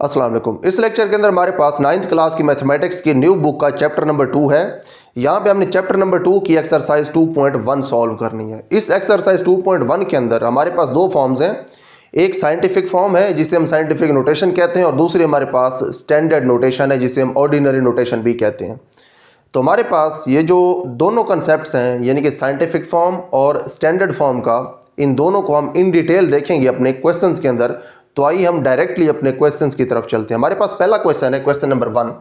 अस्सलाम वालेकुम। इस लेक्चर के अंदर हमारे पास 9th क्लास की मैथमेटिक्स की न्यू बुक का चैप्टर नंबर 2 है। यहाँ पे हमने चैप्टर नंबर 2 की एक्सरसाइज 2.1 सॉल्व करनी है। इस एक्सरसाइज 2.1 के अंदर हमारे पास दो फॉर्म्स हैं। एक साइंटिफिक फॉर्म है जिसे हम साइंटिफिक नोटेशन कहते हैं और दूसरी हमारे पास स्टैंडर्ड नोटेशन है जिसे हम ऑर्डिनरी नोटेशन भी कहते हैं। तो हमारे पास ये जो दोनों कंसेप्ट हैं यानी कि साइंटिफिक फॉर्म और स्टैंडर्ड फॉर्म का, इन दोनों को हम इन डिटेल देखेंगे अपने क्वेश्चंस के अंदर। तो आइए हम डायरेक्टली अपने क्वेश्चंस की तरफ चलते हैं। हमारे पास पहला क्वेश्चन है क्वेश्चन नंबर 1।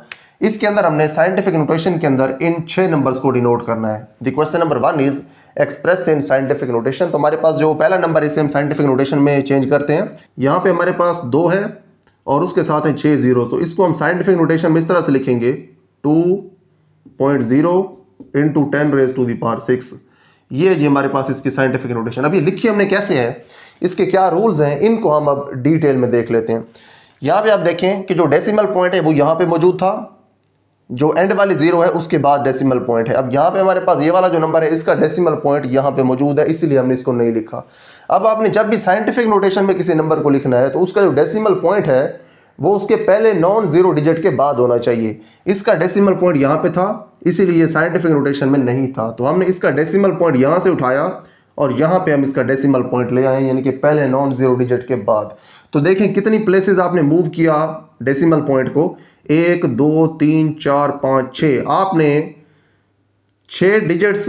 इसके अंदर हमने साइंटिफिक नोटेशन के अंदर इन 6 नंबर्स को डिनोट करना है। The question number 1 is express in scientific notation. तो हमारे पास जो पहला नंबर है इसे हम साइंटिफिक नोटेशन में चेंज करते हैं। यहाँ पे हमारे पास 2 है और उसके साथ है 6 जीरो। तो इसको हम साइंटिफिक नोटेशन में इस तरह से लिखेंगे 2.0 इंटू 10⁻⁶। ये जी हमारे पास इसकी साइंटिफिक नोटेशन। अब ये लिखी हमने कैसे है, इसके क्या रूल्स हैं, इनको हम अब डिटेल में देख लेते हैं। यहाँ पे आप देखें कि जो डेसिमल पॉइंट है वो यहाँ पे मौजूद था, जो एंड वाली 0 है उसके बाद डेसिमल पॉइंट है। अब यहाँ पे हमारे पास ये वाला जो नंबर है इसका डेसिमल पॉइंट यहाँ पे मौजूद है, इसीलिए हमने इसको नहीं लिखा। अब आपने जब भी साइंटिफिक नोटेशन में किसी नंबर को लिखना है तो उसका जो डेसिमल पॉइंट है वो उसके पहले नॉन जीरो डिजिट के बाद होना चाहिए। इसका डेसिमल पॉइंट यहाँ पे था, इसीलिए ये साइंटिफिक नोटेशन में नहीं था। तो हमने इसका डेसिमल पॉइंट यहाँ से उठाया और यहाँ पे हम इसका डेसिमल पॉइंट ले आए, यानी कि पहले नॉन जीरो डिजिट के बाद। तो देखें कितनी प्लेसेस आपने मूव किया डेसिमल पॉइंट को, 1 2 3 4 5 6। आपने 6 डिजिट्स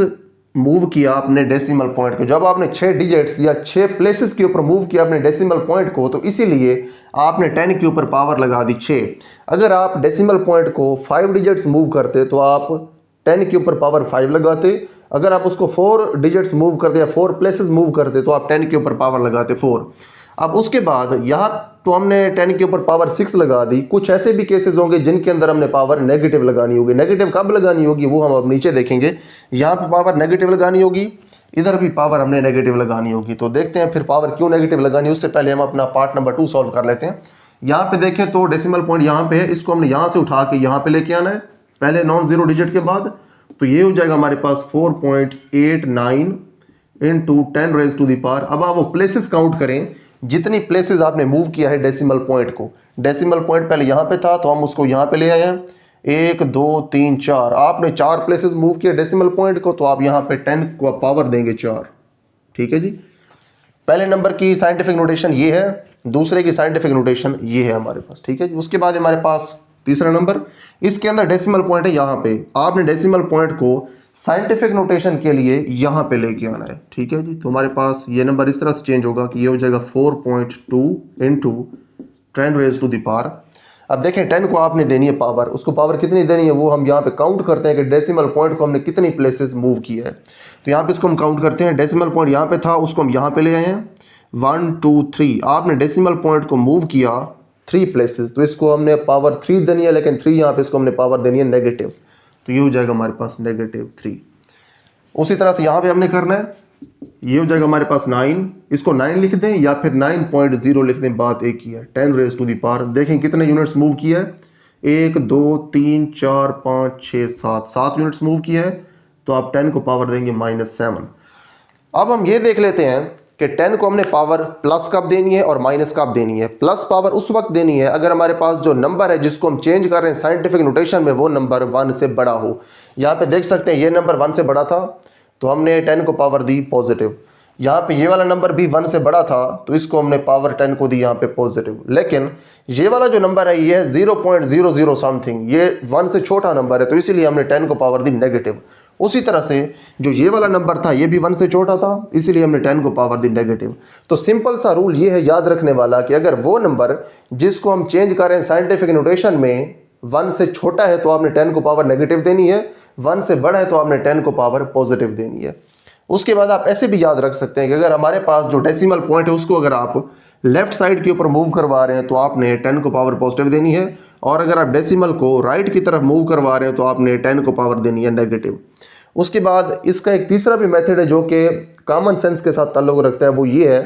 मूव किया अपने डेसिमल पॉइंट को। जब आपने 6 डिजिट्स या 6 प्लेसेस के ऊपर मूव किया अपने डेसिमल पॉइंट को, तो इसीलिए आपने 10 के ऊपर पावर लगा दी 6। अगर आप डेसिमल पॉइंट को 5 डिजिट्स मूव करते तो आप 10 के ऊपर पावर 5 लगाते। अगर आप उसको 4 डिजिट्स मूव करते या 4 प्लेसेस मूव करते तो आप 10 के ऊपर पावर लगाते 4। अब उसके बाद यहाँ तो हमने 10 के ऊपर पावर 6 लगा दी। कुछ ऐसे भी केसेस होंगे जिनके अंदर हमने पावर नेगेटिव लगानी होगी। नेगेटिव कब लगानी होगी वो हम अब नीचे देखेंगे। यहाँ पे पावर नेगेटिव लगानी होगी, इधर भी पावर हमने नेगेटिव लगानी होगी। तो देखते हैं फिर पावर क्यों नेगेटिव लगानी है। उससे पहले हम अपना पार्ट नंबर 2 सॉल्व कर लेते हैं। यहाँ पे देखें तो डेसिमल पॉइंट यहाँ पे है, इसको हमने यहाँ से उठा के यहाँ पे लेके आना है पहले नॉन जीरो डिजिट के बाद। तो ये हो जाएगा हमारे पास 4.89 इंटू 10⁻⁴। अब आप वो प्लेसेस काउंट करें जितनी प्लेसेस आपने मूव किया है डेसिमल पॉइंट को। डेसिमल पॉइंट पहले यहाँ पे था तो हम उसको यहाँ पे ले आए हैं, 1 2 3 4। आपने 4 प्लेसेस मूव किया डेसिमल पॉइंट को, तो आप यहाँ पे 10 को पावर देंगे 4। ठीक है जी। पहले नंबर की साइंटिफिक नोटेशन ये है, दूसरे की साइंटिफिक नोटेशन ये है हमारे पास। ठीक है जी। उसके बाद हमारे पास तीसरा नंबर, इसके अंदर डेसिमल पॉइंट है यहाँ पे। आपने डेसिमल पॉइंट को साइंटिफिक नोटेशन के लिए यहाँ पे लेके आना है। ठीक है जी। तो हमारे पास ये नंबर इस तरह से चेंज होगा कि ये हो जाएगा 4.2 इंटू 10⁻⁴। अब देखें 10 को आपने देनी है पावर, उसको पावर कितनी देनी है वो हम यहाँ पे काउंट करते हैं कि डेसिमल पॉइंट को हमने कितनी प्लेसेस मूव किया है। तो यहाँ पे इसको हम काउंट करते हैं। डेसिमल पॉइंट यहाँ पे था, उसको हम यहाँ पे ले आए हैं 1 2 3। आपने डेसिमल पॉइंट को मूव किया 3 प्लेसेस, तो इसको हमने पावर 3 देनी है, लेकिन 3 यहाँ पे इसको हमने पावर देनी है नेगेटिव। तो ये हो जाएगा हमारे पास -3। उसी तरह से यहाँ पे हमने करना है, ये हो जाएगा हमारे पास 9। इसको 9 लिख दें या फिर 9.0 लिख दें, बात एक ही है। 10⁻⁴। देखें कितने यूनिट्स मूव किया है, 1 2 3 4 5 6 7। 7 यूनिट्स मूव किया है, तो आप 10 को पावर देंगे -7। अब हम ये देख लेते हैं कि 10 को हमने पावर प्लस कब देनी है और माइनस कब देनी है। प्लस पावर उस वक्त देनी है अगर हमारे पास जो नंबर है जिसको हम चेंज कर रहे हैं साइंटिफिक नोटेशन में वो नंबर 1 से बड़ा हो। यहाँ पे देख सकते हैं ये नंबर 1 से बड़ा था तो हमने 10 को पावर दी पॉजिटिव। यहाँ पे ये वाला नंबर भी 1 से बड़ा था तो इसको हमने पावर 10 को दी यहाँ पे पॉजिटिव। लेकिन ये वाला जो नंबर है ये 0.00 समथिंग, ये 1 से छोटा नंबर है तो इसीलिए हमने 10 को पावर दी नेगेटिव। उसी तरह से जो ये वाला नंबर था ये भी 1 से छोटा था, इसीलिए हमने 10 को पावर दी नेगेटिव। तो सिंपल सा रूल ये है याद रखने वाला कि अगर वो नंबर जिसको हम चेंज कर रहे हैं साइंटिफिक नोटेशन में 1 से छोटा है तो आपने 10 को पावर नेगेटिव देनी है, 1 से बड़ा है तो आपने 10 को पावर पॉजिटिव देनी है। उसके बाद आप ऐसे भी याद रख सकते हैं कि अगर हमारे पास जो डेसिमल पॉइंट है उसको अगर आप लेफ्ट साइड के ऊपर मूव करवा रहे हैं तो आपने 10 को पावर पॉजिटिव देनी है, और अगर आप डेसिमल को राइट की तरफ मूव करवा रहे हैं तो आपने 10 को पावर देनी है नेगेटिव। उसके बाद इसका एक तीसरा भी मेथड है जो कि कॉमन सेंस के साथ ताल्लुक़ रखता है, वो ये है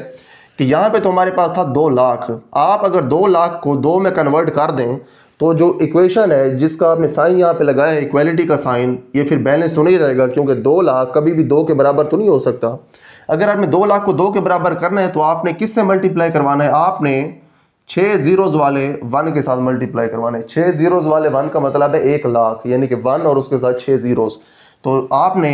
कि यहाँ पे तो हमारे पास था 2 लाख। आप अगर 2 लाख को 2 में कन्वर्ट कर दें तो जो इक्वेशन है जिसका आपने साइन यहाँ पे लगाया है इक्वालिटी का साइन, ये फिर बैलेंस तो नहीं रहेगा क्योंकि 2 लाख कभी भी 2 के बराबर तो नहीं हो सकता। अगर आपने 2 लाख को 2 के बराबर करना है तो आपने किससे मल्टीप्लाई करवाना है, आपने 6 जीरोज वाले 1 के साथ मल्टीप्लाई करवाने। 6 जीरोज वाले 1 का मतलब है 1 लाख, यानी कि 1 और उसके साथ 6 जीरोज। तो आपने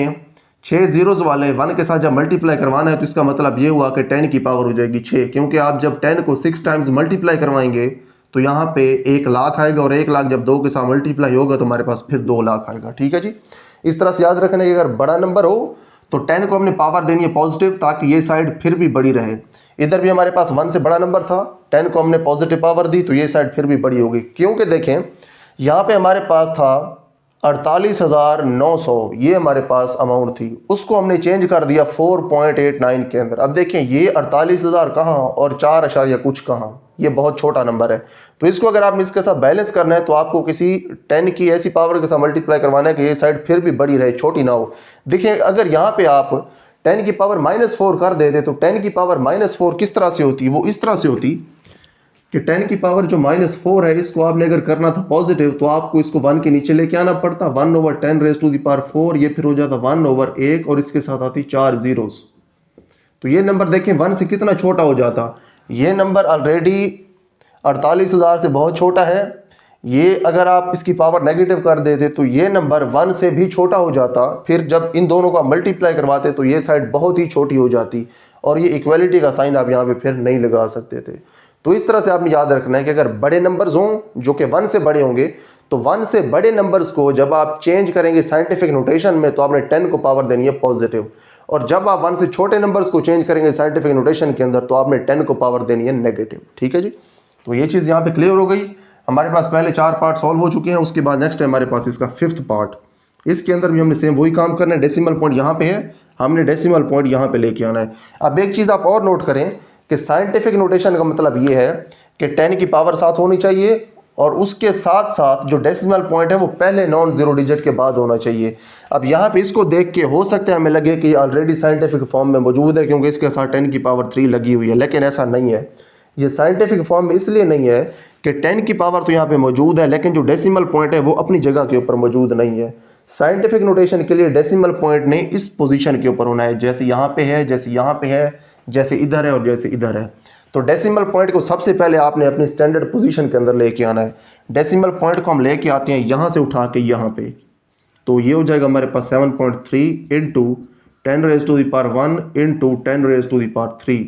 6 जीरोज वाले 1 के साथ जब मल्टीप्लाई करवाना है तो इसका मतलब ये हुआ कि 10 की पावर हो जाएगी 6, क्योंकि आप जब 10 को 6 टाइम्स मल्टीप्लाई करवाएंगे तो यहाँ पे 1 लाख आएगा, और 1 लाख जब 2 के साथ मल्टीप्लाई होगा तो हमारे पास फिर 2 लाख आएगा। ठीक है जी। इस तरह से याद रखना कि अगर बड़ा नंबर हो तो 10 को हमने पावर देनी है पॉजिटिव, ताकि ये साइड फिर भी बड़ी रहे। इधर भी हमारे पास 1 से बड़ा नंबर था, 10 को हमने पॉजिटिव पावर दी तो ये साइड फिर भी बड़ी होगी, क्योंकि देखें यहाँ पे हमारे पास था 48,900, ये हमारे पास अमाउंट थी, उसको हमने चेंज कर दिया 4.89 के अंदर। अब देखें ये 48,000 कहाँ और 4 अशारिया कुछ कहाँ, ये बहुत छोटा नंबर है। तो इसको अगर आप इसके साथ बैलेंस करना है तो आपको किसी 10 की ऐसी पावर के साथ मल्टीप्लाई करवाना है कि ये साइड फिर भी बड़ी रहे, छोटी ना हो। देखिए अगर यहाँ पे आप 10 की पावर -4 कर देते तो 10 की पावर -4 किस तरह से होती, वो इस तरह से होती कि 10 की पावर जो -4 है इसको आपने अगर करना था पॉजिटिव तो आपको इसको 1 के नीचे लेके आना पड़ता, 1/10 रेज़ टू द पावर 4, ये फिर हो जाता 1/1 और इसके साथ आती 4 जीरोस। तो ये नंबर देखें 1 से कितना छोटा हो जाता। ये नंबर ऑलरेडी 48,000 से बहुत छोटा है। ये अगर आप इसकी पावर नेगेटिव कर देते तो ये नंबर 1 से भी छोटा हो जाता। फिर जब इन दोनों का मल्टीप्लाई करवाते तो ये साइड बहुत ही छोटी हो जाती, और ये इक्वलिटी का साइन आप यहाँ पे फिर नहीं लगा सकते थे। तो इस तरह से आपने याद रखना है कि अगर बड़े नंबर्स हों जो कि 1 से बड़े होंगे तो 1 से बड़े नंबर्स को जब आप चेंज करेंगे साइंटिफिक नोटेशन में तो आपने 10 को पावर देनी है पॉजिटिव, और जब आप 1 से छोटे नंबर्स को चेंज करेंगे साइंटिफिक नोटेशन के अंदर तो आपने 10 को पावर देनी है नेगेटिव। ठीक है जी। तो ये चीज़ यहाँ पे क्लियर हो गई। हमारे पास पहले 4 पार्ट सॉल्व हो चुके हैं। उसके बाद नेक्स्ट है हमारे पास इसका 5th पार्ट। इसके अंदर भी हमने सेम वही काम करना है। डेसिमल पॉइंट यहाँ पे है, हमने डेसिमल पॉइंट यहाँ पे लेके आना है। अब एक चीज़ आप और नोट करें कि साइंटिफिक नोटेशन का मतलब ये है कि 10 की पावर 7 होनी चाहिए, और उसके साथ साथ जो डेसिमल पॉइंट है वो पहले नॉन जीरो डिजिट के बाद होना चाहिए। अब यहाँ पे इसको देख के हो सकता है हमें लगे कि ऑलरेडी साइंटिफिक फॉर्म में मौजूद है क्योंकि इसके साथ 10 की पावर 3 लगी हुई है, लेकिन ऐसा नहीं है। ये साइंटिफिक फॉर्म में इसलिए नहीं है कि 10 की पावर तो यहाँ पे मौजूद है, लेकिन जो डेसिमल पॉइंट है वो अपनी जगह के ऊपर मौजूद नहीं है। साइंटिफिक नोटेशन के लिए डेसिमल पॉइंट ने इस पोजीशन के ऊपर होना है, जैसे यहाँ पे है, जैसे यहाँ पे है, जैसे इधर है और जैसे इधर है। तो डेसिमल पॉइंट को सबसे पहले आपने अपनी स्टैंडर्ड पोजीशन के अंदर लेके आना है। डेसिमल पॉइंट को हम लेके आते हैं यहाँ से उठा के यहाँ पे, तो ये हो जाएगा हमारे पास 7.3 into 10 raise to the power 1 into 10 raise to the power 3।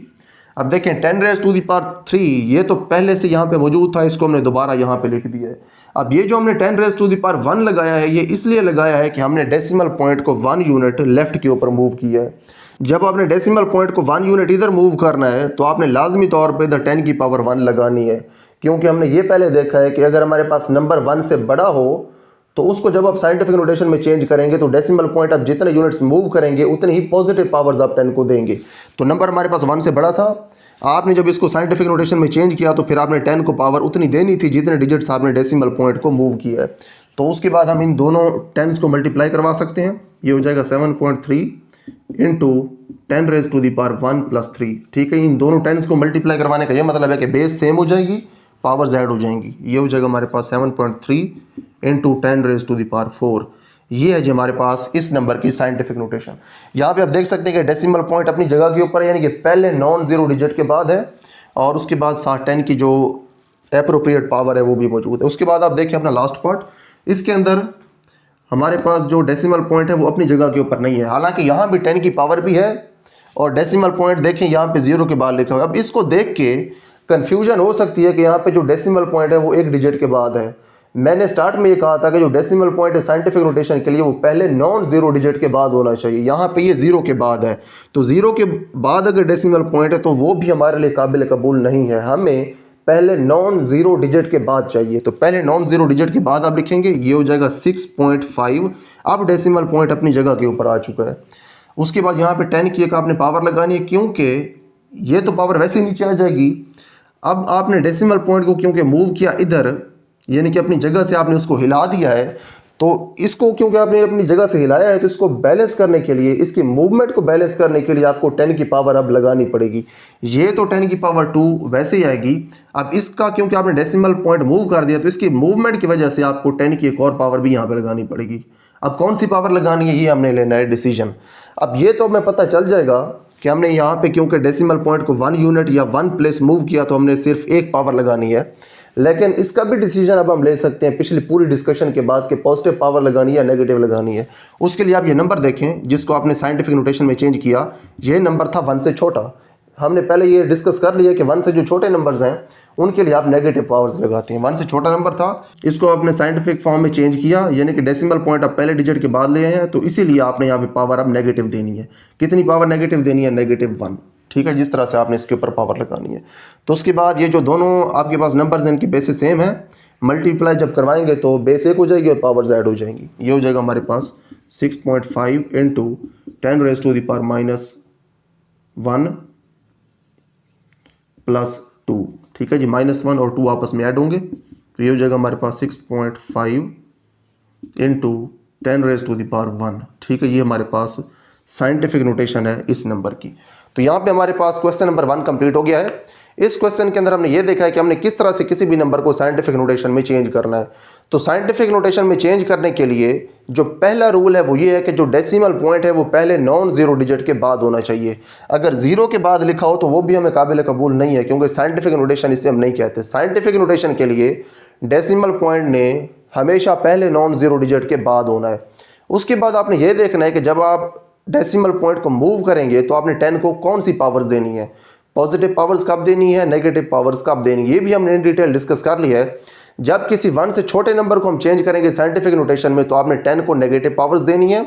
अब देखें 10 रेज़ टू द पावर 3 ये तो पहले से यहाँ पे मौजूद था, इसको हमने दोबारा यहाँ पे लिख दिया है। अब ये जो हमने 10 रेज़ टू द पावर 1 लगाया है ये इसलिए लगाया है कि हमने डेसिमल पॉइंट को 1 यूनिट लेफ्ट के ऊपर मूव किया है। जब आपने डेसिमल पॉइंट को 1 यूनिट इधर मूव करना है तो आपने लाजमी तौर पे इधर 10 की पावर 1 लगानी है, क्योंकि हमने ये पहले देखा है कि अगर हमारे पास नंबर 1 से बड़ा हो तो उसको जब आप साइंटिफिक नोटेशन में चेंज करेंगे तो डेसिमल पॉइंट आप जितने यूनिट्स मूव करेंगे उतनी ही पॉजिटिव पावर्स आप 10 को देंगे। तो नंबर हमारे पास 1 से बड़ा था, आपने जब इसको साइंटिफिक नोटेशन में चेंज किया तो फिर आपने 10 को पावर उतनी देनी थी जितने डिजिट्स आपने डेसिमल पॉइंट को मूव किया है। तो उसके बाद हम इन दोनों 10s को मल्टीप्लाई करवा सकते हैं। ये हो जाएगा 7.3 into 10 raise to the power 1 plus 3। ठीक है, इन दोनों 10s को मल्टीप्लाई करवाने का ये मतलब है कि बेस सेम हो जाएगी, पावर्स ऐड हो जाएंगी। ये हो जाएगा हमारे पास 7.3 into 10 raise to the power 4। ये है जी हमारे पास इस नंबर की साइंटिफिक नोटेशन। यहाँ पे आप देख सकते हैं कि डेसिमल पॉइंट अपनी जगह के ऊपर है, यानी कि पहले नॉन जीरो डिजिट के बाद है और उसके बाद साथ 10 की जो एप्रोप्रिएट पावर है वो भी मौजूद है। उसके बाद आप देखिए अपना लास्ट पार्ट, इसके अंदर हमारे पास जो डेसिमल पॉइंट है वो अपनी जगह के ऊपर नहीं है, हालांकि यहाँ भी 10 की पावर भी है और डेसिमल पॉइंट देखें यहाँ पे 0 के बाद लिखा हुआ है। अब इसको देख के कन्फ्यूजन हो सकती है कि यहाँ पे जो डेसिमल पॉइंट है वो एक डिजिट के बाद है। मैंने स्टार्ट में ये कहा था कि जो डेसिमल पॉइंट है साइंटिफिक नोटेशन के लिए वो पहले नॉन जीरो डिजिट के बाद होना चाहिए। यहाँ पे ये 0 के बाद है, तो 0 के बाद अगर डेसिमल पॉइंट है तो वो भी हमारे लिए काबिल कबूल नहीं है। हमें पहले नॉन जीरो डिजिट के बाद चाहिए, तो पहले नॉन जीरो डिजिट के बाद आप लिखेंगे, ये हो जाएगा 6.5। अब डेसिमल पॉइंट अपनी जगह के ऊपर आ चुका है। उसके बाद यहाँ पे 10 की एक आपने पावर लगानी है, क्योंकि ये तो पावर वैसे ही नीचे आ जाएगी। अब आपने डेसिमल पॉइंट को क्योंकि मूव किया इधर, यानी कि अपनी जगह से आपने उसको हिला दिया है, तो इसको क्योंकि आपने अपनी जगह से हिलाया है तो इसको बैलेंस करने के लिए, इसकी मूवमेंट को बैलेंस करने के लिए आपको 10 की पावर अब लगानी पड़ेगी। ये तो 10 की पावर 2 वैसे ही आएगी। अब इसका क्योंकि आपने डेसिमल पॉइंट मूव कर दिया तो इसकी मूवमेंट की वजह से आपको 10 की एक और पावर भी यहाँ पर लगानी पड़ेगी। अब कौन सी पावर लगानी है ये हमने लेना है डिसीजन। अब ये तो हमें पता चल जाएगा कि हमने यहाँ पे क्योंकि डेसिमल पॉइंट को 1 यूनिट या 1 प्लेस मूव किया तो हमने सिर्फ एक पावर लगानी है। लेकिन इसका भी डिसीजन अब हम ले सकते हैं पिछली पूरी डिस्कशन के बाद कि पॉजिटिव पावर लगानी है या नेगेटिव लगानी है। उसके लिए आप ये नंबर देखें जिसको आपने साइंटिफिक नोटेशन में चेंज किया, ये नंबर था 1 से छोटा। हमने पहले ये डिस्कस कर लिया कि 1 से जो छोटे नंबर्स हैं उनके लिए आप नेगेटिव पावर्स लगाते हैं। 1 से छोटा नंबर था, इसको आपने साइंटिफिक फॉर्म में चेंज किया, यानी कि डेसिमल पॉइंट आप पहले डिजिट के बाद ले आए हैं, तो इसीलिए आपने यहाँ पे पावर अब नेगेटिव देनी है। कितनी पावर नेगेटिव देनी है? -1। ठीक है, जिस तरह से आपने इसके ऊपर पावर लगानी है। तो उसके बाद ये जो दोनों आपके पास नंबर्स हैं इनकी बेसिस सेम है, मल्टीप्लाई जब करवाएंगे तो बेस 1 हो जाएगी और पावर्स ऐड हो जाएंगी। ये हो जाएगा हमारे पास 6.5 × 10⁻⁻1 +2। ठीक है जी, -1 और 2 आपस में ऐड होंगे तो ये हो जाएगा हमारे पास 6.5 × 10⁻1। ठीक है, ये हमारे पास साइंटिफिक नोटेशन है इस नंबर की। तो यहाँ पे हमारे पास क्वेश्चन नंबर 1 कंप्लीट हो गया है। इस क्वेश्चन के अंदर हमने ये देखा है कि हमने किस तरह से किसी भी नंबर को साइंटिफिक नोटेशन में चेंज करना है। तो साइंटिफिक नोटेशन में चेंज करने के लिए जो पहला रूल है वो ये है कि जो डेसिमल पॉइंट है वो पहले नॉन जीरो डिजिट के बाद होना चाहिए। अगर जीरो के बाद लिखा हो तो वो भी हमें काबिल कबूल नहीं है, क्योंकि साइंटिफिक नोटेशन इसे हम नहीं कहते। साइंटिफिक नोटेशन के लिए डेसिमल पॉइंट ने हमेशा पहले नॉन जीरो डिजिट के बाद होना है। उसके बाद आपने ये देखना है कि जब आप डेसिमल पॉइंट को मूव करेंगे तो आपने 10 को कौन सी पावर्स देनी है, पॉजिटिव पावर्स कब देनी है, नेगेटिव पावर्स कब देनी है, ये भी हमने इन डिटेल डिस्कस कर लिया है। जब किसी 1 से छोटे नंबर को हम चेंज करेंगे साइंटिफिक नोटेशन में तो आपने 10 को नेगेटिव पावर्स देनी है,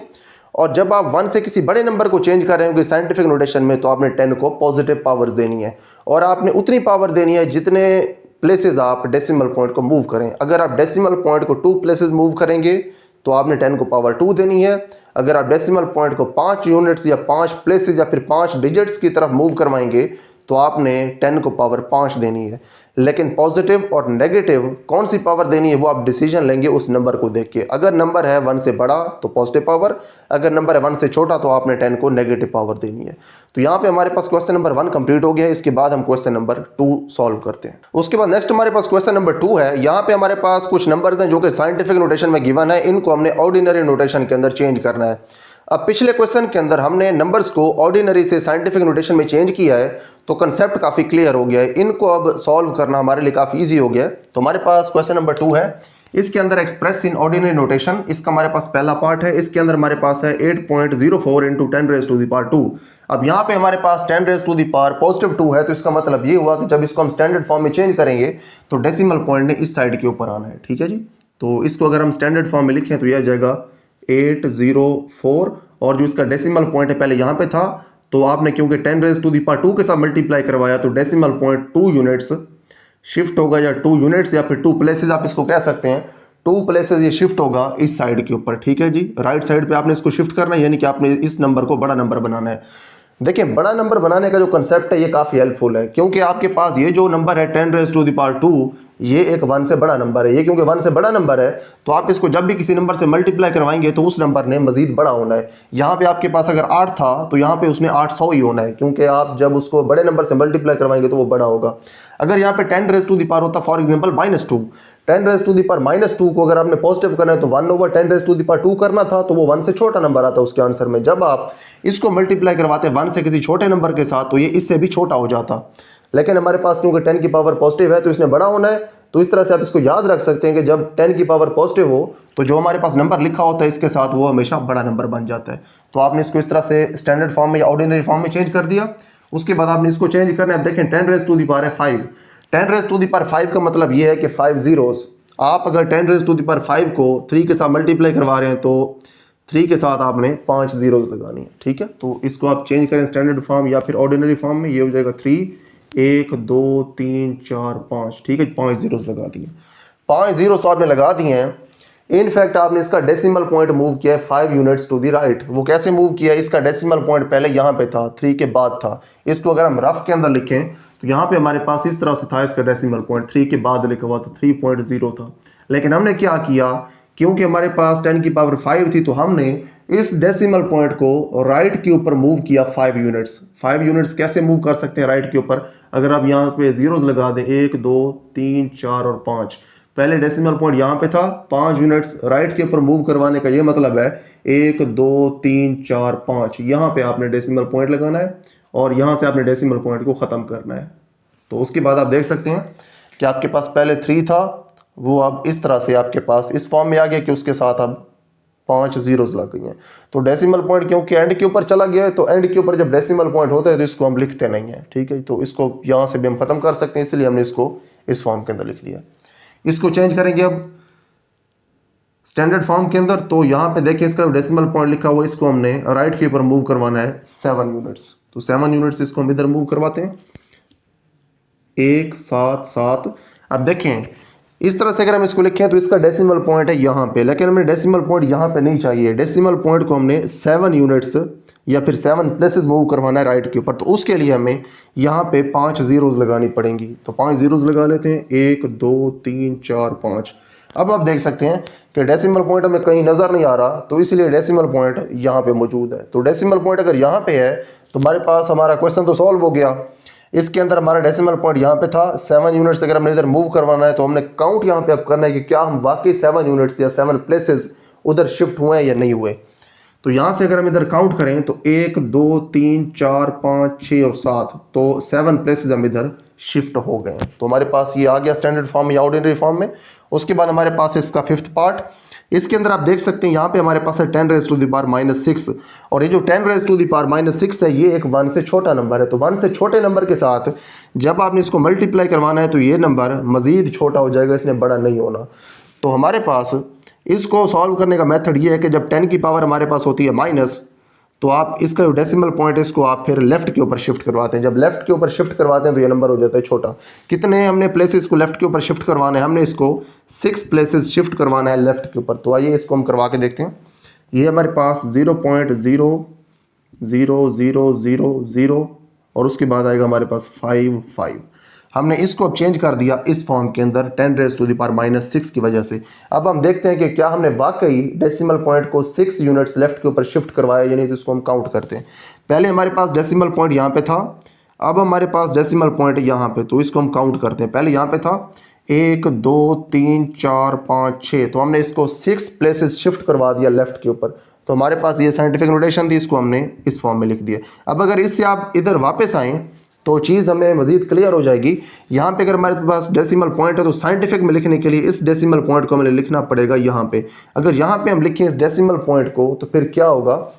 और जब आप 1 से किसी बड़े नंबर को चेंज कर रहे होंगे साइंटिफिक नोटेशन में तो आपने 10 को पॉजिटिव पावर्स देनी है, और आपने उतनी पावर देनी है जितने प्लेसेस आप डेसिमल पॉइंट को मूव करें। अगर आप डेसिमल पॉइंट को 2 प्लेसेस मूव करेंगे तो आपने 10 को पावर 2 देनी है। अगर आप डेसिमल पॉइंट को 5 यूनिट्स या 5 प्लेसेस या फिर 5 डिजिट्स की तरफ मूव करवाएंगे तो आपने 10 को पावर 5 देनी है। लेकिन पॉजिटिव और नेगेटिव कौन सी पावर देनी है वो आप डिसीजन लेंगे उस नंबर को देख के। अगर नंबर है 1 से बड़ा तो पॉजिटिव पावर, अगर नंबर है 1 से छोटा तो आपने 10 को नेगेटिव पावर देनी है। तो यहाँ पे हमारे पास क्वेश्चन नंबर 1 कंप्लीट हो गया है। इसके बाद हम क्वेश्चन नंबर 2 सॉल्व करते हैं। उसके बाद नेक्स्ट हमारे पास क्वेश्चन नंबर 2 है। यहाँ पे हमारे पास कुछ नंबर्स हैं जो कि साइंटिफिक नोटेशन में गिवन है, इनको हमने ऑर्डिनरी नोटेशन के अंदर चेंज करना है। अब पिछले क्वेश्चन के अंदर हमने नंबर्स को ऑर्डिनरी से साइंटिफिक नोटेशन में चेंज किया है तो कंसेप्ट काफ़ी क्लियर हो गया है। इनको अब सॉल्व करना हमारे लिए काफ़ी इजी हो गया है। तो हमारे पास क्वेश्चन नंबर 2 है, इसके अंदर एक्सप्रेस इन ऑर्डिनरी नोटेशन, इसका हमारे पास पहला पार्ट है। इसके अंदर हमारे पास है 8.04 × 10⁻²। अब यहाँ पे हमारे पास 10⁻² पॉजिटिव 2 है, तो इसका मतलब ये हुआ कि जब इसको हम स्टैंडर्ड फॉर्म में चेंज करेंगे तो डेसिमल पॉइंट ने इस साइड के ऊपर आना है। ठीक है जी, तो इसको अगर हम स्टैंडर्ड फॉर्म में लिखें तो यह आ जाएगा 804, और जो इसका डेसिमल पॉइंट है पहले यहाँ पे था तो आपने क्योंकि 10⁻² के साथ मल्टीप्लाई करवाया तो डेसिमल पॉइंट 2 यूनिट्स शिफ्ट होगा, या 2 यूनिट्स या फिर 2 प्लेसेस आप इसको कह सकते हैं। 2 प्लेसेस ये शिफ्ट होगा इस साइड के ऊपर। ठीक है जी, राइट साइड पे आपने इसको शिफ्ट करना है, यानी कि आपने इस नंबर को बड़ा नंबर बनाना है। देखिए, बड़ा नंबर बनाने का जो कंसेप्ट है ये काफ़ी हेल्पफुल है, क्योंकि आपके पास ये जो नंबर है 10⁻² ये एक 1 से बड़ा नंबर है। ये क्योंकि 1 से बड़ा नंबर है तो आप इसको जब भी किसी नंबर से मल्टीप्लाई करवाएंगे तो उस नंबर ने मजीद बड़ा होना है। यहाँ पे आपके पास अगर 8 था तो यहाँ पे उसने 800 ही होना है, क्योंकि आप जब उसको बड़े नंबर से मल्टीप्लाई करवाएंगे तो वो बड़ा होगा। अगर यहाँ पे 10⁻² होता फॉर एग्जाम्पल -2, 10⁻² को अगर आपने पॉजिटिव करना है तो 1/10⁻² करना था, तो वो 1 से छोटा नंबर आता है उसके आंसर में। जब आप इसको मल्टीप्लाई करवाते 1 से किसी छोटे नंबर के साथ तो ये इससे भी छोटा हो जाता, लेकिन हमारे पास क्योंकि 10 की पावर पॉजिटिव है तो इसने बड़ा होना है। तो इस तरह से आप इसको याद रख सकते हैं कि जब 10 की पावर पॉजिटिव हो तो जो हमारे पास नंबर लिखा होता है इसके साथ वो हमेशा बड़ा नंबर बन जाता है। तो आपने इसको इस तरह से स्टैंडर्ड फॉर्म में या ऑर्डिनरी फॉर्म में चेंज कर दिया। उसके बाद आपने इसको चेंज करना है। देखें 10⁻5, 10⁻5 का मतलब ये है कि 5 zeros। आप अगर 10⁻5 को 3 के साथ मल्टीप्लाई करवा रहे हैं तो 3 के साथ आपने 5 zeros लगानी है। ठीक है, तो इसको आप चेंज करें स्टैंडर्ड फॉर्म या फिर ऑर्डिनरी फॉर्म में, ये हो जाएगा 3, 1 2 3 4 5। ठीक है, 5 zeros लगा दिए। 5 zeros तो आपने लगा दिए हैं। इनफैक्ट आपने इसका डेसिमल पॉइंट मूव किया है 5 यूनिट्स टू द राइट। वो कैसे मूव किया? इसका डेसिमल पॉइंट पहले यहाँ पे था, 3 के बाद था। इसको अगर हम रफ के अंदर लिखें तो यहाँ पे हमारे पास इस तरह से था, इसका डेसिमल पॉइंट 3 के बाद लिखा हुआ था 3.0 था। लेकिन हमने क्या किया, क्योंकि हमारे पास 10 की पावर 5 थी तो हमने इस डेसिमल पॉइंट को राइट के ऊपर मूव किया 5 यूनिट्स। 5 यूनिट्स कैसे मूव कर सकते हैं राइट के ऊपर? अगर आप यहाँ पे जीरोस लगा दें 1 2 3 4 और 5, पहले डेसिमल पॉइंट यहाँ पे था, 5 यूनिट्स राइट के ऊपर मूव करवाने का ये मतलब है 1 2 3 4 5, यहाँ पे आपने डेसिमल पॉइंट लगाना है और यहाँ से आपने डेसिमल पॉइंट को ख़त्म करना है। तो उसके बाद आप देख सकते हैं कि आपके पास पहले 3 था, वो अब इस तरह से आपके पास इस फॉर्म में आ गया कि उसके साथ अब 5 जीरोस लग गई हैं। तो डेसिमल पॉइंट क्योंकि एंड के ऊपर चला गया है, तो एंड के ऊपर जब डेसिमल पॉइंट होता है तो इसको हम लिखते नहीं हैं, ठीक है। तो इसको यहाँ से भी हम ख़त्म कर सकते हैं, इसलिए हमने इसको इस फॉर्म के अंदर लिख दिया। इसको चेंज करेंगे अब स्टैंडर्ड फॉर्म के अंदर। तो यहाँ पे देखिए इसका डेसिमल पॉइंट लिखा हुआ, इसको हमने राइट के ऊपर मूव करवाना है 7 यूनिट्स। तो 7 यूनिट्स इसको हम इधर मूव करवाते हैं, 1 7 7। अब देखें इस तरह से अगर हम इसको लिखें तो इसका डेसिमल पॉइंट है यहाँ पे, लेकिन हमें डेसिमल पॉइंट यहाँ पे नहीं चाहिए। डेसिमल पॉइंट को हमने 7 यूनिट्स या फिर 7 प्लेसेस मूव करवाना है राइट के ऊपर। तो उसके लिए हमें यहाँ पे 5 जीरोस लगानी पड़ेंगी। तो 5 जीरोस लगा लेते हैं, 1 2 3 4 5। अब आप देख सकते हैं कि डेसिमल पॉइंट हमें कहीं नज़र नहीं आ रहा, तो इसलिए डेसिमल पॉइंट यहाँ पे मौजूद है। तो डेसिमल पॉइंट अगर यहाँ पे है तो हमारे पास हमारा क्वेश्चन तो सॉल्व हो गया। इसके अंदर हमारा डेसिमल पॉइंट यहाँ पे था, 7 यूनिट्स अगर हमने इधर मूव करवाना है तो हमने काउंट यहाँ पे अब करना है कि क्या हम वाकई 7 यूनिट्स या 7 प्लेसेस उधर शिफ्ट हुए हैं या नहीं हुए। तो यहाँ से अगर हम इधर काउंट करें तो 1 2 3 4 5 6 और 7, तो 7 प्लेसेस हम इधर शिफ्ट हो गए। तो हमारे पास ये आ गया स्टैंडर्ड फॉर्म या ऑर्डिनरी फॉर्म में। उसके बाद हमारे पास इसका 5th पार्ट, इसके अंदर आप देख सकते हैं यहाँ पे हमारे पास है 10 रेज़ टू द पावर -6। और ये जो 10 रेज़ टू द पावर -6 है ये एक 1 से छोटा नंबर है। तो 1 से छोटे नंबर के साथ जब आपने इसको मल्टीप्लाई करवाना है तो ये नंबर मज़ीद छोटा हो जाएगा, इसने बड़ा नहीं होना। तो हमारे पास इसको सॉल्व करने का मेथड ये है कि जब 10 की पावर हमारे पास होती है माइनस, तो आप इसका जो डेसिमल पॉइंट है इसको आप फिर लेफ्ट के ऊपर शिफ्ट करवाते हैं। जब लेफ्ट के ऊपर शिफ्ट करवाते हैं तो ये नंबर हो जाता है छोटा। कितने हमने प्लेसेस को लेफ्ट के ऊपर शिफ्ट करवाना है, हमने इसको 6 प्लेसेस शिफ्ट करवाना है लेफ्ट के ऊपर। तो आइए इसको हम करवा के देखते हैं। ये हमारे पास 0.00000 और उसके बाद आएगा हमारे पास 5 5। हमने इसको अब चेंज कर दिया इस फॉर्म के अंदर 10 रेज़ टू द पावर -6 की वजह से। अब हम देखते हैं कि क्या हमने वाकई डेसिमल पॉइंट को 6 यूनिट्स लेफ्ट के ऊपर शिफ्ट करवाया या नहीं। तो इसको हम काउंट करते हैं। पहले हमारे पास डेसिमल पॉइंट यहाँ पे था, अब हमारे पास डेसिमल पॉइंट यहाँ पे, तो इसको हम काउंट करते हैं। पहले यहाँ पे था 1 2 3 4 5 6, तो हमने इसको 6 प्लेसेस शिफ्ट करवा दिया लेफ्ट के ऊपर। तो हमारे पास ये साइंटिफिक नोटेशन थी, इसको हमने इस फॉर्म में लिख दिया। अब अगर इससे आप इधर वापस आएँ तो चीज़ हमें मज़ीद क्लियर हो जाएगी। यहाँ पे अगर हमारे पास डेसिमल पॉइंट है तो साइंटिफिक में लिखने के लिए इस डेसिमल पॉइंट को हमें लिखना पड़ेगा यहाँ पे। अगर यहाँ पे हम लिखें इस डेसिमल पॉइंट को तो फिर क्या होगा,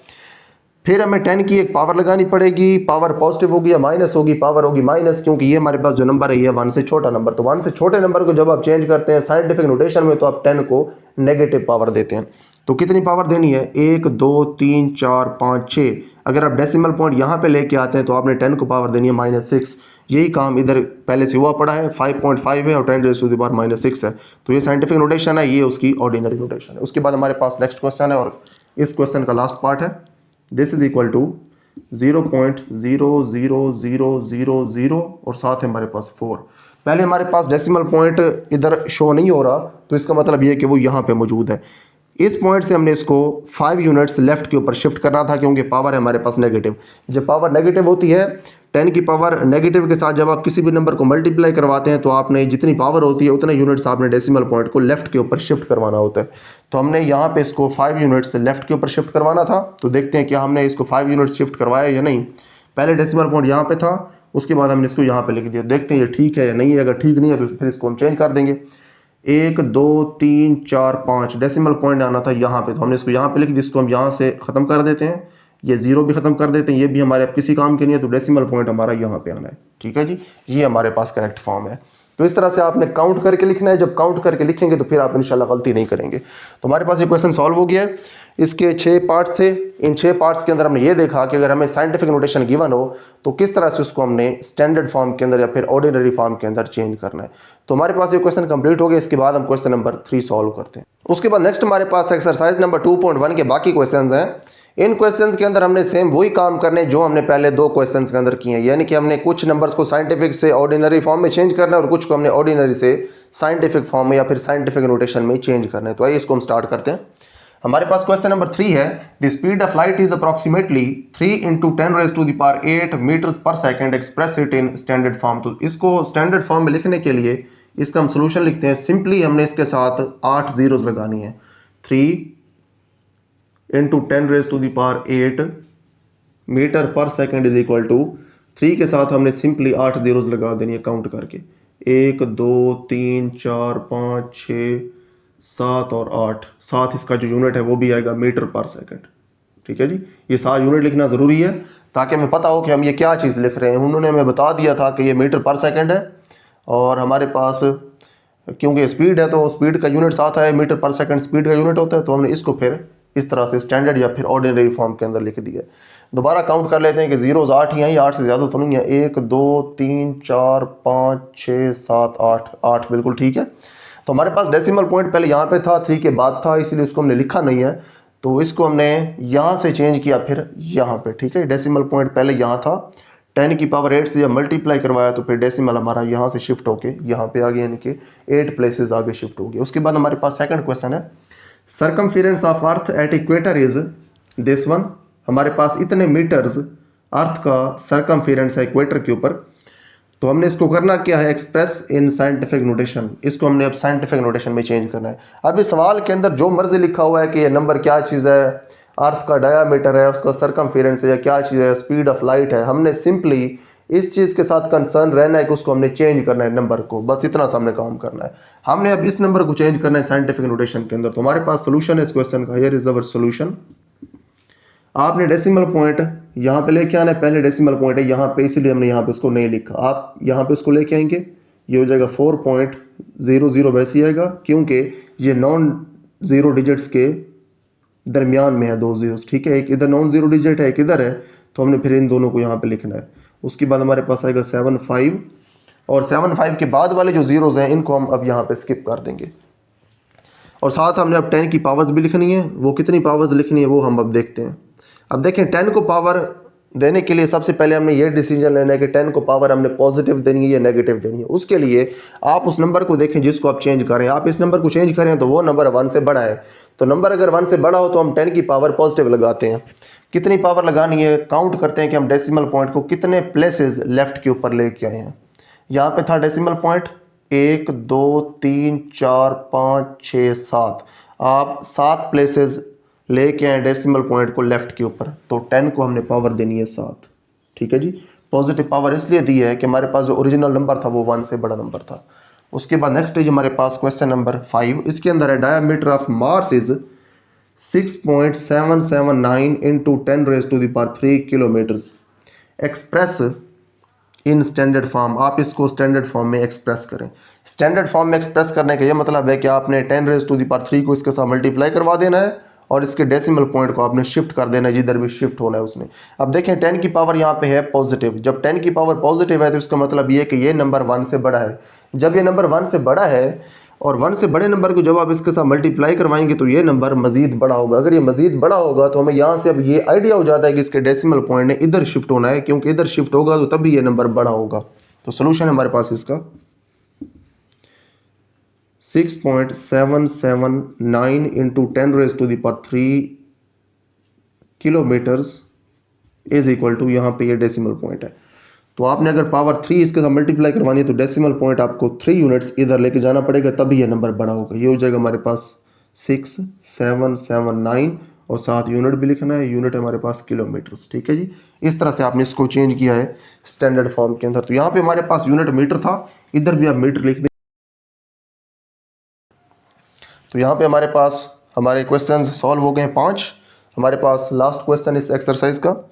फिर हमें 10 की एक पावर लगानी पड़ेगी। पावर पॉजिटिव होगी या माइनस होगी, पावर होगी माइनस, क्योंकि ये हमारे पास जो नंबर है ये 1 से छोटा नंबर। तो 1 से छोटे नंबर को जब आप चेंज करते हैं साइंटिफिक नोटेशन में तो आप 10 को नेगेटिव पावर देते हैं। तो कितनी पावर देनी है, 1 2 3 4 5 6। अगर आप डेसिमल पॉइंट यहाँ पे लेके आते हैं तो आपने 10 को पावर देनी है -6। यही काम इधर पहले से हुआ पड़ा है, 5.5 है और 10 रेज़ टू द पावर -6 है। तो ये साइंटिफिक नोटेशन है, ये उसकी ऑर्डिनरी नोटेशन है। उसके बाद हमारे पास नेक्स्ट क्वेश्चन है और इस क्वेश्चन का लास्ट पार्ट है। दिस इज इक्वल टू 0.00000 और साथ है हमारे पास 4। पहले हमारे पास डेसिमल पॉइंट इधर शो नहीं हो रहा, तो इसका मतलब ये है कि वो यहाँ पे मौजूद है। इस पॉइंट से हमने इसको 5 यूनिट्स लेफ्ट के ऊपर शिफ्ट करना था, क्योंकि पावर है हमारे पास नेगेटिव। जब पावर नेगेटिव होती है 10 की पावर नेगेटिव के साथ जब आप किसी भी नंबर को मल्टीप्लाई करवाते हैं तो आपने जितनी पावर होती है उतने यूनिट्स आपने डेसिमल पॉइंट को लेफ्ट के ऊपर शिफ्ट करवाना होता है। तो हमने यहाँ पे इसको 5 यूनिट्स लेफ्ट के ऊपर शिफ्ट करवाना था। तो देखते हैं क्या हमने इसको 5 यूनिट्स शिफ्ट करवाया या नहीं। पहले डेसिमल पॉइंट यहाँ पे था, उसके बाद हमने इसको यहाँ पे लिख दिया। देखते हैं ये ठीक है या नहीं है। अगर ठीक नहीं है तो फिर इसको हम चेंज कर देंगे। 1 2 3 4 5 डेसिमल पॉइंट आना था यहाँ पे, तो हमने इसको यहाँ पे लिख दिया। इसको हम यहाँ से ख़त्म कर देते हैं, ये 0 भी ख़त्म कर देते हैं, ये भी हमारे अब किसी काम के नहीं है। तो डेसिमल पॉइंट हमारा यहाँ पे आना है, ठीक है जी। ये हमारे पास करेक्ट फॉर्म है। तो इस तरह से आपने काउंट करके लिखना है। जब काउंट करके लिखेंगे तो फिर आप इंशाल्लाह गलती नहीं करेंगे। तो हमारे पास ये क्वेश्चन सॉल्व हो गया है। इसके 6 पार्ट्स थे। इन 6 पार्ट्स के अंदर हमने ये देखा कि अगर हमें साइंटिफिक नोटेशन गिवन हो तो किस तरह से उसको हमने स्टैंडर्ड फॉर्म के अंदर या फिर ऑर्डिनरी फॉर्म के अंदर चेंज करना है। तो हमारे पास ये क्वेश्चन कंप्लीट हो गया। इसके बाद हम क्वेश्चन नंबर 3 सॉल्व करते हैं। उसके बाद नेक्स्ट हमारे पास एक्सरसाइज नंबर 2.1 के बाकी क्वेश्चन हैं। इन क्वेश्चंस के अंदर हमने सेम वही काम करने जो हमने पहले 2 क्वेश्चंस के अंदर किए हैं, यानी कि हमने कुछ नंबर्स को साइंटिफिक से ऑर्डिनरी फॉर्म में चेंज करना है और कुछ को हमने ऑर्डिनरी से साइंटिफिक फॉर्म में या फिर साइंटिफिक नोटेशन में चेंज करना है। तो आइए इसको हम स्टार्ट करते हैं। हमारे पास क्वेश्चन नंबर 3 है, the speed of light is approximately 3 × 10 raise to the power 8 metres per second, express it in standard form. तो इसको स्टैंडर्ड फॉर्म में लिखने के लिए इसका हम सोल्यूशन लिखते हैं। सिंपली हमने इसके साथ 8 जीरोस लगानी है। 3 × 10 raise to the power 8 metre per second is equal to 3 के साथ हमने सिंपली 8 जीरोस लगा देनी है काउंट करके, 1 2 3 4 5 6 7 और 8। साथ इसका जो यूनिट है वो भी आएगा मीटर पर सेकंड। ठीक है जी, ये 7 यूनिट लिखना ज़रूरी है ताकि हमें पता हो कि हम ये क्या चीज़ लिख रहे हैं। उन्होंने हमें बता दिया था कि ये मीटर पर सेकंड है, और हमारे पास क्योंकि स्पीड है तो स्पीड का यूनिट साथ है, मीटर पर सेकंड स्पीड का यूनिट होता है, तो हमने इसको फिर इस तरह से स्टैंडर्ड या फिर ऑर्डिनरी फॉर्म के अंदर लिख दिया। दोबारा काउंट कर लेते हैं कि जीरोस 8 ही हैं, 8 से ज़्यादा तो नहीं है। 1 2 3 4 5 6 7 8, 8 बिल्कुल ठीक है। तो हमारे पास डेसिमल पॉइंट पहले यहाँ पे था, 3 के बाद था, इसलिए उसको हमने लिखा नहीं है, तो इसको हमने यहाँ से चेंज किया फिर यहाँ पे। ठीक है, डेसिमल पॉइंट पहले यहाँ था, 10 की पावर 8 से जब मल्टीप्लाई करवाया तो फिर डेसिमल हमारा यहाँ से शिफ्ट होके यहाँ पे आ गया, यानी कि 8 प्लेसेस आगे शिफ्ट हो गया। उसके बाद हमारे पास सेकंड क्वेश्चन है, circumference of earth at equator is this one. हमारे पास इतने मीटर्स अर्थ का सरकमफेरेंस है इक्वेटर के ऊपर। तो हमने इसको करना क्या है, एक्सप्रेस इन साइंटिफिक नोटेशन। इसको हमने अब साइंटिफिक नोटेशन में चेंज करना है। अब इस सवाल के अंदर जो मर्जी लिखा हुआ है कि ये नंबर क्या चीज़ है, अर्थ का डायामीटर है, उसका सरकमफेरेंस है, या क्या चीज़ है, स्पीड ऑफ लाइट है, हमने सिंपली इस चीज़ के साथ कंसर्न रहना है कि उसको हमने चेंज करना है नंबर को, बस इतना सा हमने काम करना है। हमने अब इस नंबर को चेंज करना है साइंटिफिक नोटेशन के अंदर। तो हमारे पास सोल्यूशन है इस क्वेश्चन का, हियर इज अवर सोल्यूशन। आपने डेसिमल पॉइंट यहाँ पे लेके आना है, पहले डेसिमल पॉइंट है यहाँ पे, इसलिए हमने यहाँ पे उसको नहीं लिखा। आप यहाँ पे उसको लेके आएंगे, ये हो जाएगा 4.00 वैसे ही आएगा, क्योंकि ये नॉन ज़ीरो डिजिट्स के दरमियान में है, 2 जीरोस। ठीक है, एक इधर नॉन ज़ीरो डिजिट है, एक इधर है, तो हमने फिर इन दोनों को यहाँ पे लिखना है। उसके बाद हमारे पास आएगा 7.5, और 7.5 के बाद वाले जो जीरोस हैं इनको हम अब यहाँ पे स्किप कर देंगे। और साथ हमने अब 10 की पावर्स भी लिखनी है। वो कितनी पावर्स लिखनी है वो हम अब देखते हैं। अब देखें, 10 को पावर देने के लिए सबसे पहले हमने ये डिसीजन लेना है कि 10 को पावर हमने पॉजिटिव देनी है या नेगेटिव देनी है। उसके लिए आप उस नंबर को देखें जिसको आप चेंज करें। आप इस नंबर को चेंज करें तो वो नंबर 1 से बड़ा है, तो नंबर अगर 1 से बड़ा हो तो हम 10 की पावर पॉजिटिव लगाते हैं। कितनी पावर लगानी है, काउंट करते हैं कि हम डेसिमल पॉइंट को कितने प्लेसेस लेफ्ट के ऊपर लेके आए हैं। यहाँ पे था डेसिमल पॉइंट 1 2 3 4 5 6 7, आप 7 प्लेसेस लेके आए डेसिमल पॉइंट को लेफ्ट के ऊपर, तो 10 को हमने पावर देनी है 7। ठीक है जी, पॉजिटिव पावर इसलिए दी है कि हमारे पास जो ओरिजिनल नंबर था वो 1 से बड़ा नंबर था। उसके बाद नेक्स्ट है हमारे पास क्वेश्चन नंबर 5। इसके अंदर है diameter of Mars is 6.779 into 10⁻³ kilometres, express in standard form. आप इसको स्टैंडर्ड फॉर्म में एक्सप्रेस करें। स्टैंडर्ड फॉर्म में एक्सप्रेस करने का ये मतलब है कि आपने 10⁻³ को इसके साथ मल्टीप्लाई करवा देना है, और इसके डेसिमल पॉइंट को आपने शिफ्ट कर देना है जिधर भी शिफ्ट होना है उसने। अब देखें, 10 की पावर यहाँ पे है पॉजिटिव। जब 10 की पावर पॉजिटिव है तो इसका मतलब ये कि ये नंबर 1 से बड़ा है। जब ये नंबर 1 से बड़ा है और 1 से बड़े नंबर को जब आप इसके साथ मल्टीप्लाई करवाएंगे तो ये नंबर मजीद बड़ा होगा। अगर ये मजीद बड़ा होगा तो हमें यहाँ से अब ये आइडिया हो जाता है कि इसके डेसिमल पॉइंट ने इधर शिफ्ट होना है, क्योंकि इधर शिफ्ट होगा तो तभी ये नंबर बड़ा होगा। तो सोल्यूशन है हमारे पास इसका 6.779 into 10⁻³ kilometres is equal to, यहाँ पे ये डेसिमल पॉइंट है। तो आपने अगर पावर 3 इसके साथ मल्टीप्लाई करवानी है तो डेसिमल पॉइंट आपको 3 यूनिट्स इधर लेके जाना पड़ेगा, तभी ये नंबर बड़ा होगा। ये हो जाएगा हमारे पास 6.779, और साथ यूनिट भी लिखना है, यूनिट हमारे पास किलोमीटर्स। ठीक है जी, इस तरह से आपने इसको चेंज किया है स्टैंडर्ड फॉर्म के अंदर। तो यहाँ पे हमारे पास यूनिट मीटर था, इधर भी आप मीटर लिख दें। तो यहाँ पे हमारे पास हमारे क्वेश्चन सॉल्व हो गए 5। हमारे पास लास्ट क्वेश्चन इस एक्सरसाइज का,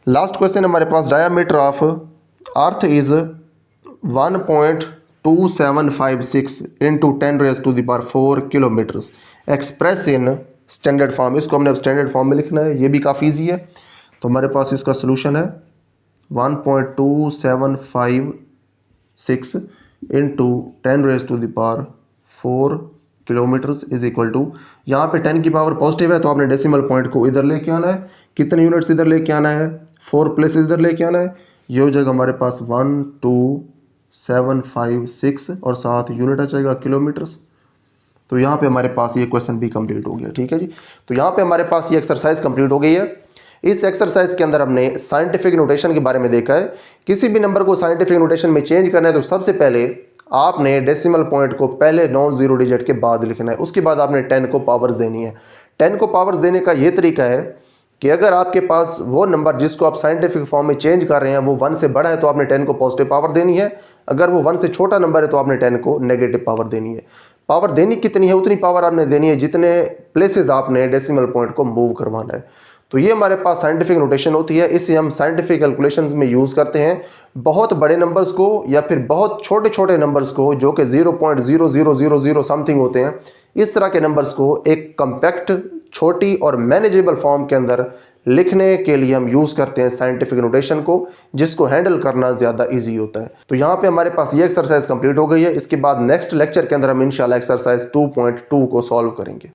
लास्ट क्वेश्चन हमारे पास diameter of earth is 1.2756 into 10⁻⁴ kilometres, express in standard form. इसको हमने अब स्टैंडर्ड फॉर्म में लिखना है, ये भी काफ़ी ईजी है। तो हमारे पास इसका सोल्यूशन है 1.2756 into 10⁻⁴ kilometres is equal to, यहाँ पे 10 की पावर पॉजिटिव है तो आपने डेसिमल पॉइंट को इधर लेके आना है। कितने यूनिट्स इधर लेके आना है, 4 प्लेसेस इधर लेके आना है। ये हो जाएगा हमारे पास 12756, और साथ यूनिट आ जाएगा किलोमीटर्स। तो यहाँ पे हमारे पास ये क्वेश्चन भी कंप्लीट हो गया। ठीक है जी, तो यहाँ पे हमारे पास ये एक्सरसाइज कंप्लीट हो गई है। इस एक्सरसाइज के अंदर हमने साइंटिफिक नोटेशन के बारे में देखा है। किसी भी नंबर को साइंटिफिक नोटेशन में चेंज करना है तो सबसे पहले आपने डेसिमल पॉइंट को पहले नॉन ज़ीरो डिजिट के बाद लिखना है, उसके बाद आपने 10 को पावर्स देनी है। 10 को पावर्स देने का ये तरीका है कि अगर आपके पास वो नंबर जिसको आप साइंटिफिक फॉर्म में चेंज कर रहे हैं वो 1 से बड़ा है तो आपने 10 को पॉजिटिव पावर देनी है, अगर वो 1 से छोटा नंबर है तो आपने 10 को नेगेटिव पावर देनी है। पावर देनी कितनी है, उतनी पावर आपने देनी है जितने प्लेसेस आपने डेसिमल पॉइंट को मूव करवाना है। तो ये हमारे पास साइंटिफिक नोटेशन होती है, इसे हम साइंटिफिक कैलकुलेशंस में यूज़ करते हैं बहुत बड़े नंबर्स को या फिर बहुत छोटे छोटे नंबर्स को जो कि 0.0000 समथिंग होते हैं। इस तरह के नंबर्स को एक कम्पैक्ट, छोटी और मैनेजेबल फॉर्म के अंदर लिखने के लिए हम यूज़ करते हैं साइंटिफिक नोटेशन को, जिसको हैंडल करना ज़्यादा इजी होता है। तो यहाँ पे हमारे पास ये एक्सरसाइज कंप्लीट हो गई है। इसके बाद नेक्स्ट लेक्चर के अंदर हम इंशाल्लाह एक्सरसाइज 2.2 को सॉल्व करेंगे।